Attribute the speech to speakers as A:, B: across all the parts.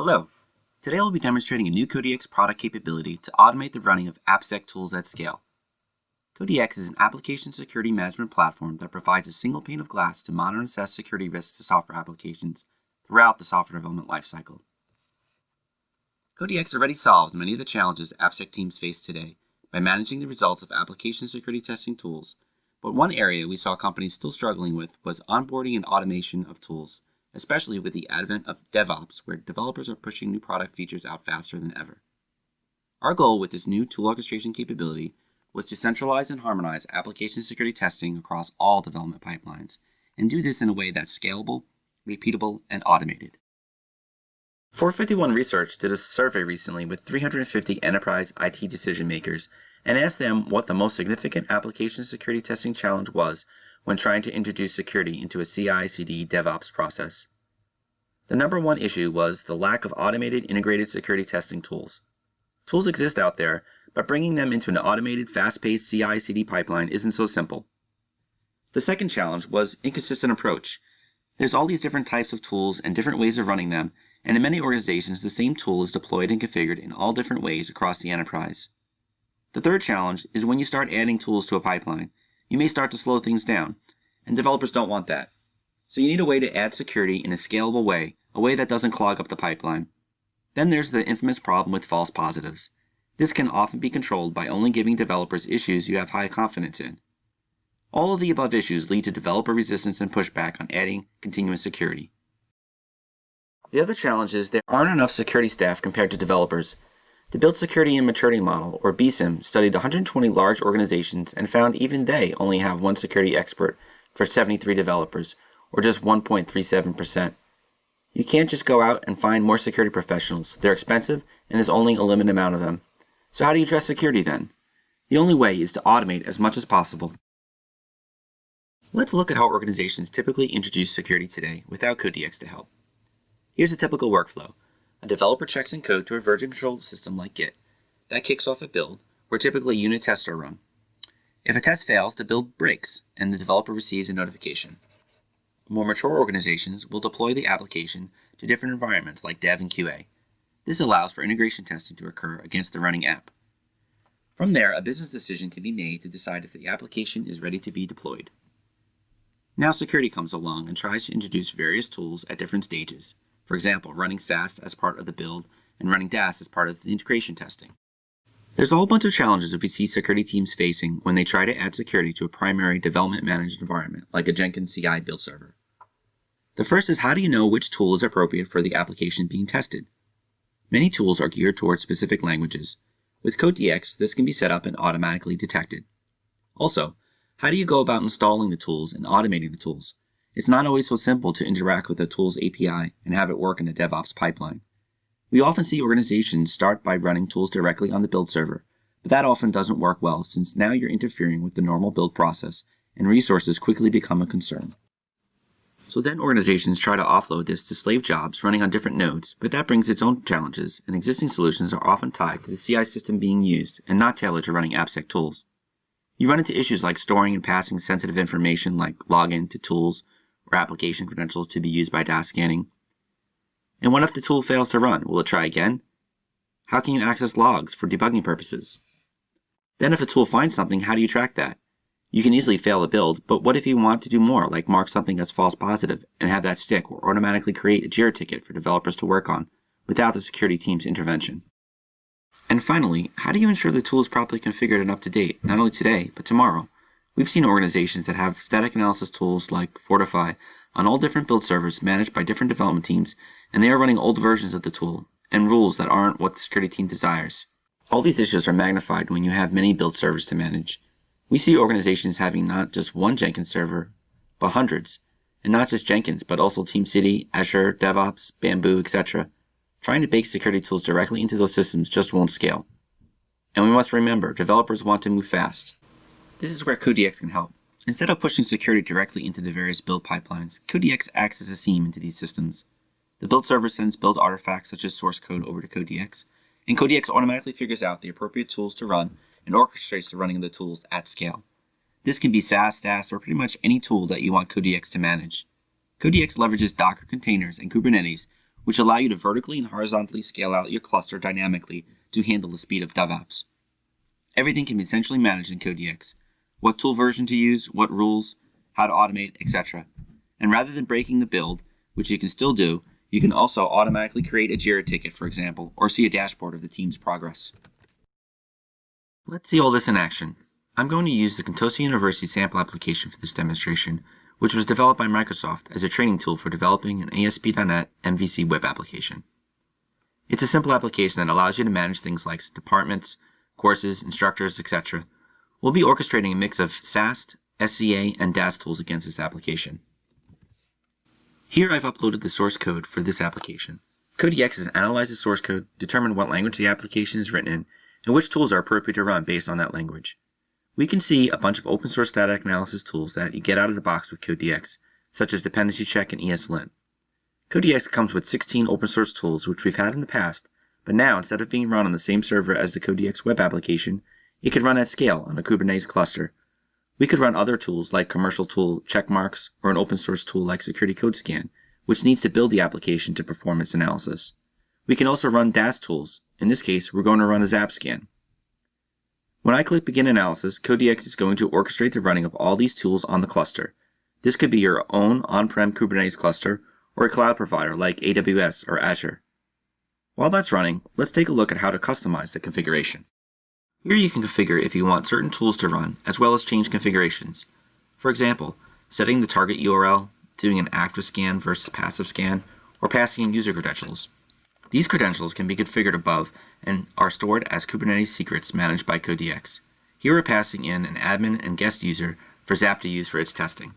A: Hello. Today I'll be demonstrating a new CodeX product capability to automate the running of AppSec tools at scale. CodeX is an application security management platform that provides a single pane of glass to monitor and assess security risks to software applications throughout the software development lifecycle. CodeX already solves many of the challenges AppSec teams face today by managing the results of application security testing tools, but one area we saw companies still struggling with was onboarding and automation of tools, especially with the advent of DevOps, where developers are pushing new product features out faster than ever. Our goal with this new tool orchestration capability was to centralize and harmonize application security testing across all development pipelines, and do this in a way that's scalable, repeatable, and automated. 451 Research did a survey recently with 350 enterprise IT decision makers and asked them what the most significant application security testing challenge was when trying to introduce security into a CI/CD DevOps process. The number one issue was the lack of automated integrated security testing tools. Tools exist out there, but bringing them into an automated, fast-paced CI/CD pipeline isn't so simple. The second challenge was inconsistent approach. There's all these different types of tools and different ways of running them, and in many organizations the same tool is deployed and configured in all different ways across the enterprise. The third challenge is when you start adding tools to a pipeline, you may start to slow things down, and developers don't want that. So you need a way to add security in a scalable way, a way that doesn't clog up the pipeline. Then there's the infamous problem with false positives. This can often be controlled by only giving developers issues you have high confidence in. All of the above issues lead to developer resistance and pushback on adding continuous security. The other challenge is there aren't enough security staff compared to developers. The Build Security and Maturity Model, or BSIM, studied 120 large organizations and found even they only have one security expert for 73 developers, or just 1.37%. You can't just go out and find more security professionals. They're expensive, and there's only a limited amount of them. So how do you address security then? The only way is to automate as much as possible. Let's look at how organizations typically introduce security today without CodeX to help. Here's a typical workflow. A developer checks in code to a version control system like Git. That kicks off a build, where typically unit tests are run. If a test fails, the build breaks, and the developer receives a notification. More mature organizations will deploy the application to different environments like Dev and QA. This allows for integration testing to occur against the running app. From there, a business decision can be made to decide if the application is ready to be deployed. Now security comes along and tries to introduce various tools at different stages. For example, running SAST as part of the build and running DAST as part of the integration testing. There's a whole bunch of challenges that we see security teams facing when they try to add security to a primary development managed environment like a Jenkins CI build server. The first is, how do you know which tool is appropriate for the application being tested? Many tools are geared towards specific languages. With CodeX, this can be set up and automatically detected. Also, how do you go about installing the tools and automating the tools? It's not always so simple to interact with the tool's API and have it work in a DevOps pipeline. We often see organizations start by running tools directly on the build server, but that often doesn't work well since now you're interfering with the normal build process and resources quickly become a concern. So then organizations try to offload this to slave jobs running on different nodes, but that brings its own challenges, and existing solutions are often tied to the CI system being used and not tailored to running AppSec tools. You run into issues like storing and passing sensitive information like login to tools or application credentials to be used by DAS scanning. And what if the tool fails to run? Will it try again? How can you access logs for debugging purposes? Then if a tool finds something, how do you track that? You can easily fail the build, but what if you want to do more, like mark something as false positive and have that stick or automatically create a JIRA ticket for developers to work on without the security team's intervention? And finally, how do you ensure the tool is properly configured and up to date, not only today, but tomorrow? We've seen organizations that have static analysis tools like Fortify on all different build servers managed by different development teams, and they are running old versions of the tool and rules that aren't what the security team desires. All these issues are magnified when you have many build servers to manage. We see organizations having not just one Jenkins server, but hundreds, and not just Jenkins, but also TeamCity, Azure, DevOps, Bamboo, etc. Trying to bake security tools directly into those systems just won't scale. And we must remember, developers want to move fast. This is where CodeX can help. Instead of pushing security directly into the various build pipelines, CodeX acts as a seam into these systems. The build server sends build artifacts such as source code over to CodeX, and CodeX automatically figures out the appropriate tools to run and orchestrates the running of the tools at scale. This can be SAST, DAST, or pretty much any tool that you want CodeX to manage. CodeX leverages Docker containers and Kubernetes, which allow you to vertically and horizontally scale out your cluster dynamically to handle the speed of DevOps. Everything can be centrally managed in CodeDx. What tool version to use, what rules, how to automate, etc. And rather than breaking the build, which you can still do, you can also automatically create a JIRA ticket, for example, or see a dashboard of the team's progress. Let's see all this in action. I'm going to use the Contosa University sample application for this demonstration, which was developed by Microsoft as a training tool for developing an ASP.NET MVC web application. It's a simple application that allows you to manage things like departments, courses, instructors, etc. We'll be orchestrating a mix of SAST, SCA, and DAS tools against this application. Here I've uploaded the source code for this application. CodeDx has analyzed the source code, determined what language the application is written in, and which tools are appropriate to run based on that language. We can see a bunch of open source static analysis tools that you get out of the box with CodeDx, such as Dependency Check and ESLint. CodeDx comes with 16 open source tools which we've had in the past, but now instead of being run on the same server as the CodeDx web application, it could run at scale on a Kubernetes cluster. We could run other tools like commercial tool checkmarks or an open source tool like Security Code Scan, which needs to build the application to perform its analysis. We can also run DAS tools. In this case, we're going to run a Zap Scan. When I click Begin Analysis, CodeDx is going to orchestrate the running of all these tools on the cluster. This could be your own on-prem Kubernetes cluster or a cloud provider like AWS or Azure. While that's running, let's take a look at how to customize the configuration. Here you can configure if you want certain tools to run, as well as change configurations. For example, setting the target URL, doing an active scan versus passive scan, or passing in user credentials. These credentials can be configured above and are stored as Kubernetes secrets managed by CodeDx. Here we're passing in an admin and guest user for Zap to use for its testing.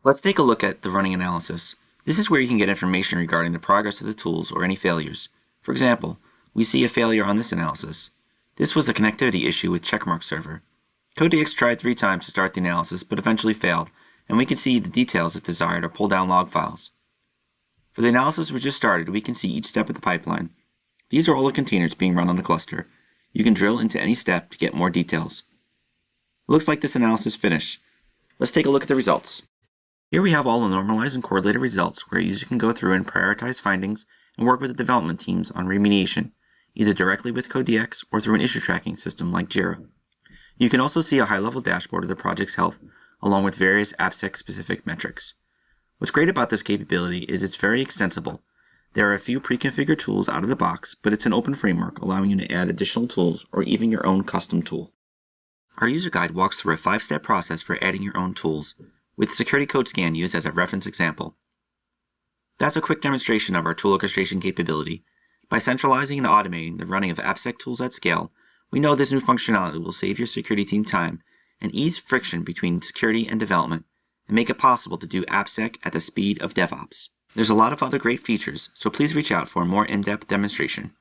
A: Let's take a look at the running analysis. This is where you can get information regarding the progress of the tools or any failures. For example, we see a failure on this analysis. This was a connectivity issue with Checkmark server. CodeDx tried 3 times to start the analysis but eventually failed, and we can see the details if desired or pull down log files. For the analysis we just started, we can see each step of the pipeline. These are all the containers being run on the cluster. You can drill into any step to get more details. It looks like this analysis finished. Let's take a look at the results. Here we have all the normalized and correlated results where a user can go through and prioritize findings and work with the development teams on remediation, either directly with CodeDx or through an issue tracking system like JIRA. You can also see a high-level dashboard of the project's health, along with various AppSec-specific metrics. What's great about this capability is it's very extensible. There are a few pre-configured tools out of the box, but it's an open framework allowing you to add additional tools or even your own custom tool. Our user guide walks through a 5-step process for adding your own tools, with Security Code Scan used as a reference example. That's a quick demonstration of our tool orchestration capability. By centralizing and automating the running of AppSec tools at scale, we know this new functionality will save your security team time and ease friction between security and development, and make it possible to do AppSec at the speed of DevOps. There's a lot of other great features, so please reach out for a more in-depth demonstration.